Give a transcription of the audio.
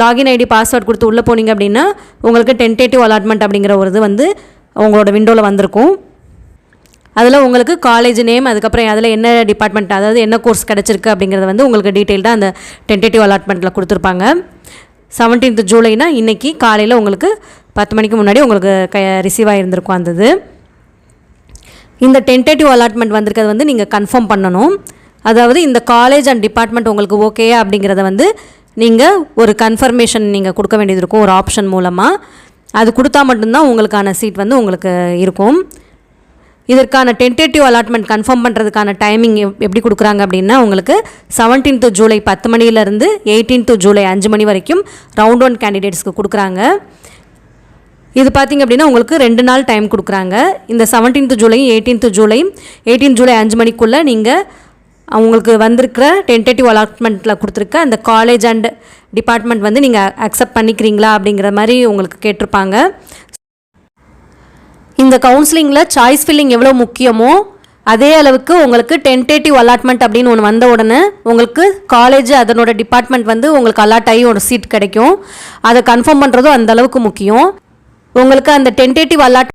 Login ID password கொடுத்து உள்ளே போனீங்க அப்படின்னா உங்களுக்கு டென்டேட்டிவ் அலாட்மெண்ட் அப்படிங்கிற ஒரு இது வந்து உங்களோட விண்டோவில் வந்திருக்கும். அதில் உங்களுக்கு காலேஜ் நேம், அதுக்கப்புறம் அதில் என்ன டிபார்ட்மெண்ட், அதாவது என்ன கோர்ஸ் கிடச்சிருக்கு அப்படிங்கிறத வந்து உங்களுக்கு டீட்டெயில்டாக அந்த டென்டேட்டிவ் அலாட்மெண்ட்டில் கொடுத்துருப்பாங்க. 17th ஜூலைனா இன்றைக்கி காலையில் உங்களுக்கு 10 மணிக்கு முன்னாடி உங்களுக்கு ரிசீவ் ஆகியிருந்திருக்கும் அந்த இது. இந்த டென்டேட்டிவ் அலாட்மெண்ட் வந்திருக்கிறது வந்து நீங்கள் கன்ஃபார்ம் பண்ணணும். அதாவது இந்த காலேஜ் அண்ட் டிபார்ட்மெண்ட் உங்களுக்கு ஓகேயா அப்படிங்கிறத வந்து நீங்கள் ஒரு கன்ஃபர்மேஷன் நீங்கள் கொடுக்க வேண்டியது இருக்கும் ஒரு ஆப்ஷன் மூலமாக. அது கொடுத்தா மட்டும்தான் உங்களுக்கான சீட் வந்து உங்களுக்கு இருக்கும். இதற்கான டென்டேட்டிவ் அலாட்மெண்ட் கன்ஃபார்ம் பண்ணுறதுக்கான டைமிங் எப்படி கொடுக்குறாங்க அப்படின்னா உங்களுக்கு 17th ஜூலை 10 மணிலேருந்து 18th ஜூலை 5 மணி வரைக்கும் ரவுண்ட் 1 கேண்டிடேட்ஸ்க்கு கொடுக்குறாங்க. இது பார்த்திங்க அப்படின்னா உங்களுக்கு 2 நாள் டைம் கொடுக்குறாங்க. இந்த 17th ஜூலையும் 18th ஜூலை 5 மணிக்குள்ளே நீங்கள் அவங்களுக்கு வந்திருக்கிற டென்டேட்டிவ் அலாட்மெண்ட்டில் கொடுத்துருக்க அந்த காலேஜ் அண்ட் டிபார்ட்மெண்ட் வந்து நீங்கள் அக்செப்ட் பண்ணிக்கிறீங்களா அப்படிங்கிற மாதிரி உங்களுக்கு கேட்டிருப்பாங்க. இந்த கவுன்சிலிங்கில் சாய்ஸ் ஃபில்லிங் எவ்வளோ முக்கியமோ அதே அளவுக்கு உங்களுக்கு டென்டேட்டிவ் அலாட்மெண்ட் அப்படின்னு ஒன்று வந்த உடனே உங்களுக்கு காலேஜ் அதனோட டிபார்ட்மெண்ட் வந்து உங்களுக்கு அலாட் ஆகி ஒரு சீட் கிடைக்கும். அதை கன்ஃபார்ம் பண்ணுறதும் அந்த அளவுக்கு முக்கியம். உங்களுக்கு அந்த டென்டேட்டிவ்